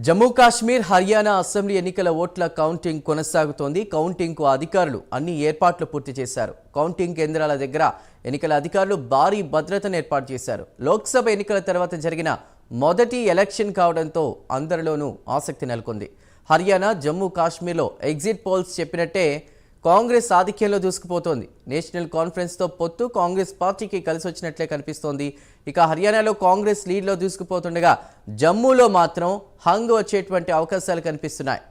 Jammu Kashmir Haryana assembly ఎన్నికల ఓట్ల counting కొనసాగుతోంది. కౌంటింగ్ కు అధికారులు అన్ని ఏర్పాట్లు పూర్తి చేశారు. కౌంటింగ్ కేంద్రాల దగ్గర ఎన్నికల అధికారులు భారీ భద్రతను ఏర్పాటు చేశారు. లోక్సభ ఎన్నికల తర్వాత జరిగిన మొదటి ఎలక్షన్ కావడంతో అందరిలోనూ ఆసక్తి నెలకొంది. హర్యానా, జమ్మూ కాశ్మీర్లో ఎగ్జిట్ పోల్స్ చెప్పినట్టే కాంగ్రెస్ ఆధిక్యంలో దూసుకుపోతోంది. నేషనల్ కాన్ఫరెన్స్ తో పొత్తు కాంగ్రెస్ పార్టీకి కలిసి వచ్చినట్లే కనిపిస్తోంది. ఇక హర్యానాలో కాంగ్రెస్ లీడ్లో దూసుకుపోతుండగా జమ్మూలో మాత్రం హంగ్ వచ్చేటువంటి అవకాశాలు కనిపిస్తున్నాయి.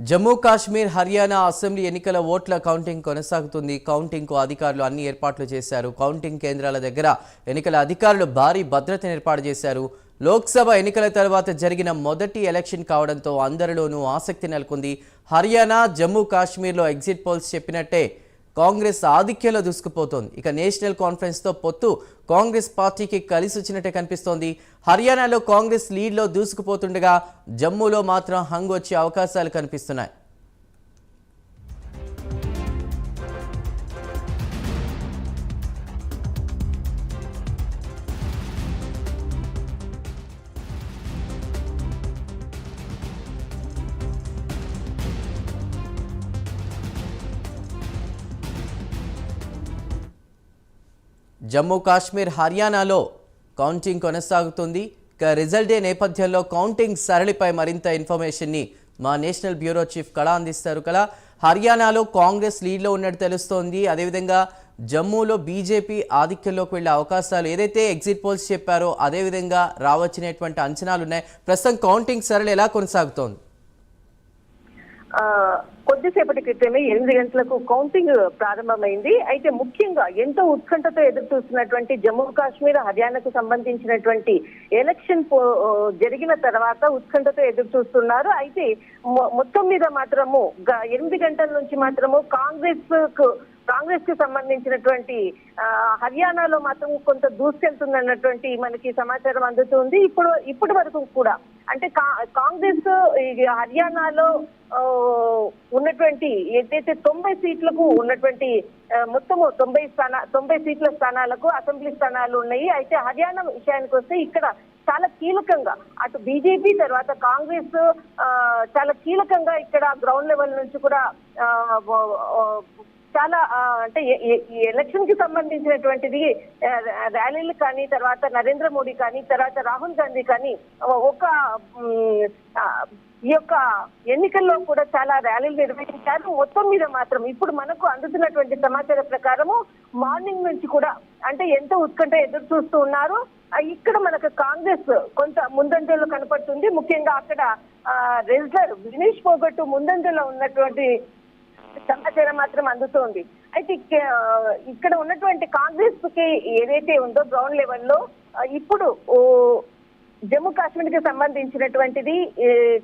జమ్మూ కాశ్మీర్, హర్యానా అసెంబ్లీ ఎన్నికల ఓట్ల కౌంటింగ్ కొనసాగుతుంది. కౌంటింగ్ కు అధికారులు అన్ని ఏర్పాట్లు చేశారు. కౌంటింగ్ కేంద్రాల దగ్గర ఎన్నికల అధికారులు భారీ భద్రతను ఏర్పాటు చేశారు. లోక్సభ ఎన్నికల తర్వాత జరిగిన మొదటి ఎలక్షన్ కావడంతో అందరిలోనూ ఆసక్తి నెలకొంది. హర్యానా, జమ్మూ కాశ్మీర్లో ఎగ్జిట్ పోల్స్ చెప్పినట్టే కాంగ్రెస్ ఆధిక్యంలో దూసుకుపోతోంది. ఇక నేషనల్ కాన్ఫరెన్స్ తో పొత్తు కాంగ్రెస్ పార్టీకి కలిసి వచ్చినట్టే కనిపిస్తోంది. హర్యానాలో కాంగ్రెస్ లీడ్లో దూసుకుపోతుండగా జమ్మూలో మాత్రం హంగ్ వచ్చే అవకాశాలు కనిపిస్తున్నాయి. జమ్మూ కాశ్మీర్, హర్యానాలో కౌంటింగ్ కొనసాగుతుంది. ఇక రిజల్ట్ డే నేపథ్యంలో కౌంటింగ్ సరళిపై మరింత ఇన్ఫర్మేషన్ని మా నేషనల్ బ్యూరో చీఫ్ కళ అందిస్తారు. కళ, హర్యానాలో కాంగ్రెస్ లీడ్లో ఉన్నట్టు తెలుస్తోంది. అదేవిధంగా జమ్మూలో బీజేపీ ఆధిక్యంలోకి వెళ్లే అవకాశాలు ఏదైతే ఎగ్జిట్ పోల్స్ చెప్పారో అదేవిధంగా రావచ్చినటువంటి అంచనాలు ఉన్నాయి. ప్రస్తుతం కౌంటింగ్ సరళి ఎలా కొనసాగుతోంది? కొద్దిసేపటి క్రితమే 8 గంటలకు కౌంటింగ్ ప్రారంభమైంది. అయితే ముఖ్యంగా ఎంతో ఉత్కంఠతో ఎదురు చూస్తున్నటువంటి జమ్మూ కాశ్మీర్, హర్యానాకు సంబంధించినటువంటి ఎలక్షన్ జరిగిన తర్వాత ఉత్కంఠతో ఎదురు చూస్తున్నారు. అయితే మొత్తం మీద మాత్రము 8 గంటల నుంచి మాత్రము కాంగ్రెస్ కు సంబంధించినటువంటి హర్యానాలో మాత్రం కొంత దూసుకెళ్తుందన్నటువంటి మనకి సమాచారం అందుతుంది. ఇప్పటి వరకు కూడా అంటే కాంగ్రెస్ హర్యానాలో ఉన్నటువంటి ఏదైతే 90 సీట్లకు ఉన్నటువంటి మొత్తము 90 సీట్ల స్థానాలకు అసెంబ్లీ స్థానాలు ఉన్నాయి. అయితే హర్యానా విషయానికి వస్తే ఇక్కడ చాలా కీలకంగా అటు బీజేపీ తర్వాత కాంగ్రెస్ చాలా కీలకంగా ఇక్కడ గ్రౌండ్ లెవెల్ నుంచి కూడా చాలా అంటే ఎలక్షన్ కి సంబంధించినటువంటిది ర్యాలీలు కానీ తర్వాత నరేంద్ర మోడీ కానీ తర్వాత రాహుల్ గాంధీ కానీ ఈ యొక్క ఎన్నికల్లో కూడా చాలా ర్యాలీలు నిర్వహించారు. మొత్తం మీద మాత్రం ఇప్పుడు మనకు అందుతున్నటువంటి సమాచారం ప్రకారము మార్నింగ్ నుంచి కూడా అంటే ఎంతో ఉత్కంఠ ఎదురు చూస్తూ ఉన్నారు. ఇక్కడ మనకు కాంగ్రెస్ కొంత ముందంజలో కనపడుతుంది. ముఖ్యంగా అక్కడ రెజ్లర్ వినేష్ ఫోగట్ ముందంజలో ఉన్నటువంటి సమాచారం మాత్రం అందుతోంది. అయితే ఇక్కడ ఉన్నటువంటి కాంగ్రెస్ కి ఏదైతే ఉందో గ్రౌండ్ లెవెల్లో ఇప్పుడు జమ్మూ కాశ్మీర్ కి సంబంధించినటువంటిది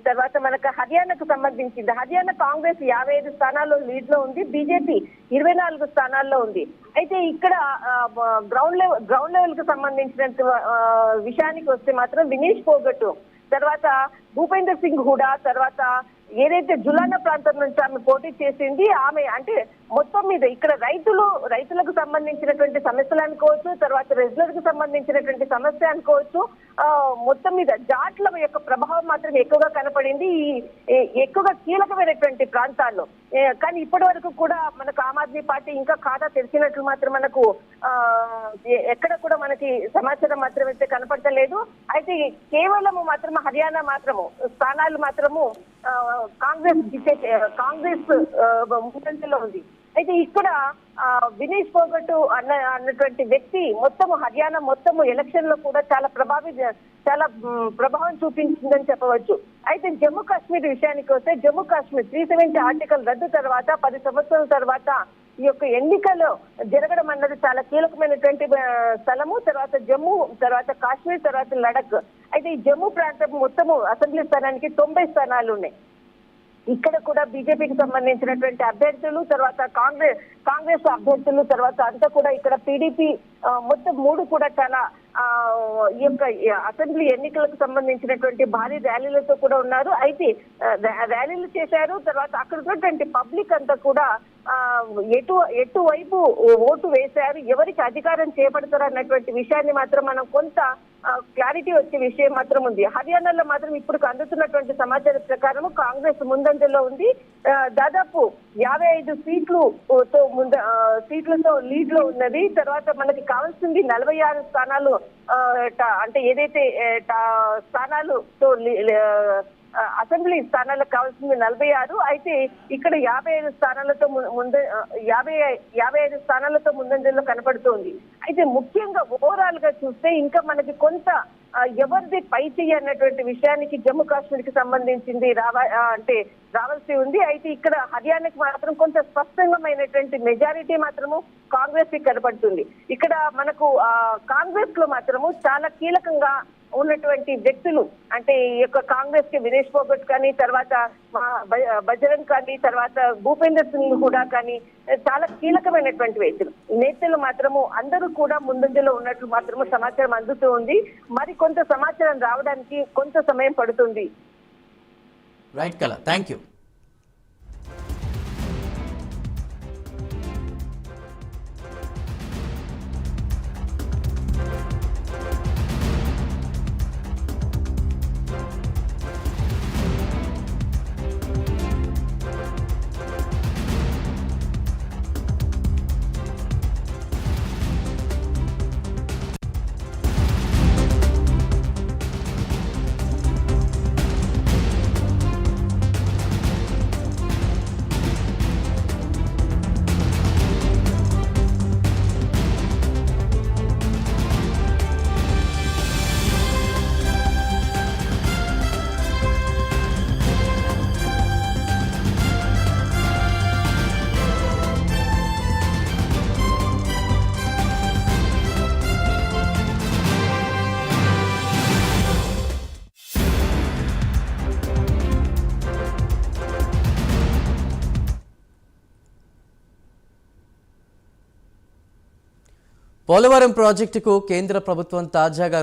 తర్వాత మనకు హర్యానాకు సంబంధించింది. హర్యానా కాంగ్రెస్ 55 స్థానాల్లో లీడ్ లో ఉంది, బీజేపీ 24 స్థానాల్లో ఉంది. అయితే ఇక్కడ గ్రౌండ్ లెవెల్ కు సంబంధించిన విషయానికి వస్తే మాత్రం వినేష్ ఫోగట్ తర్వాత భూపేందర్ సింగ్ హూడా తర్వాత ఏదైతే జులానా ప్రాంతం నుంచి ఆమె పోటీ చేసింది ఆమె అంటే మొత్తం మీద ఇక్కడ రైతులకు సంబంధించినటువంటి సమస్యలు అనుకోవచ్చు, తర్వాత రెజ్లర్ కు సంబంధించినటువంటి సమస్య అనుకోవచ్చు. మొత్తం మీద జాట్ల యొక్క ప్రభావం మాత్రం ఎక్కువగా కనపడింది ఈ ఎక్కువగా కీలకమైనటువంటి ప్రాంతాల్లో. కానీ ఇప్పటి వరకు కూడా మనకు ఆమ్ ఆద్మీ పార్టీ ఇంకా ఖాతా తెరిచినట్లు మాత్రం మనకు ఎక్కడ కూడా మనకి సమాచారం మాత్రం అయితే కనపడతలేదు. అయితే కేవలము మాత్రం హర్యానా మాత్రము స్థానాలు మాత్రము కాంగ్రెస్ ముందంజలో ఉంది. అయితే ఇక్కడ వినేష్ ఫోగట్ అన్నటువంటి వ్యక్తి మొత్తం హర్యానా మొత్తం ఎలక్షన్ లో కూడా చాలా ప్రభావం చూపించిందని చెప్పవచ్చు. అయితే జమ్మూ కాశ్మీర్ విషయానికి వస్తే జమ్మూ కాశ్మీర్ 370 ఆర్టికల్ రద్దు తర్వాత 10 సంవత్సరాల తర్వాత ఈ యొక్క ఎన్నికలు జరగడం అన్నది చాలా కీలకమైనటువంటి స్థలము. తర్వాత జమ్మూ, తర్వాత కాశ్మీర్, తర్వాత లడక్. అయితే ఈ జమ్మూ ప్రాంతం మొత్తము అసెంబ్లీ స్థానానికి 90 స్థానాలు ఉన్నాయి. ఇక్కడ కూడా బీజేపీకి సంబంధించినటువంటి అభ్యర్థులు, తర్వాత కాంగ్రెస్ అభ్యర్థులు, తర్వాత అంతా కూడా ఇక్కడ టీడీపీ మొత్తం 3 కూడా చాలా ఈ యొక్క అసెంబ్లీ ఎన్నికలకు సంబంధించినటువంటి భారీ ర్యాలీలతో కూడా ఉన్నారు. అయితే ర్యాలీలు చేశారు. తర్వాత అక్కడ ఉన్నటువంటి పబ్లిక్ అంతా కూడా ఎటువైపు ఓటు వేశారు, ఎవరికి అధికారం చేపడతారు అన్నటువంటి విషయాన్ని మాత్రం మనం కొంత క్లారిటీ వచ్చే విషయం మాత్రం ఉంది. హర్యానాలో మాత్రం ఇప్పుడు అందుతున్నటువంటి సమాచారం ప్రకారం కాంగ్రెస్ ముందంజలో ఉంది. దాదాపు 55 సీట్లతో లీడ్ లో ఉన్నది. తర్వాత మనకి కావాల్సింది 46 స్థానాలు, అంటే ఏదైతే స్థానాలతో అసెంబ్లీ స్థానాలకు కావాల్సింది 46. అయితే ఇక్కడ 55 స్థానాలతో 55 స్థానాలతో ముందంజలో కనపడుతోంది. అయితే ముఖ్యంగా ఓవరాల్ గా చూస్తే ఇంకా మనకి కొంత ఎవరిది పై చెయ్యి అన్నటువంటి విషయానికి జమ్మూ కాశ్మీర్ కి సంబంధించింది రావాల్సి ఉంది. అయితే ఇక్కడ హర్యానాకి మాత్రం కొంత స్పష్టమైనటువంటి మెజారిటీ మాత్రము కాంగ్రెస్ కి కనపడుతుంది. ఇక్కడ మనకు కాంగ్రెస్ లో మాత్రము చాలా కీలకంగా ఉన్నటువంటి వ్యక్తులు, అంటే ఈ యొక్క కాంగ్రెస్ కి వినేష్ ఫోగట్ కానీ, తర్వాత బజరంగ్ కానీ, తర్వాత భూపేందర్ సింగ్ కూడా కానీ చాలా కీలకమైనటువంటి వ్యక్తులు. నేతలు మాత్రము అందరూ కూడా ముందంజలో ఉన్నట్లు మాత్రము సమాచారం అందుతూ ఉంది. మరి కొంత సమాచారం రావడానికి కొంత సమయం పడుతుంది. రైట్ కళ, థ్యాంక్ యూ. పోలవరం ప్రాజెక్టుకు కేంద్ర ప్రభుత్వం తాజాగా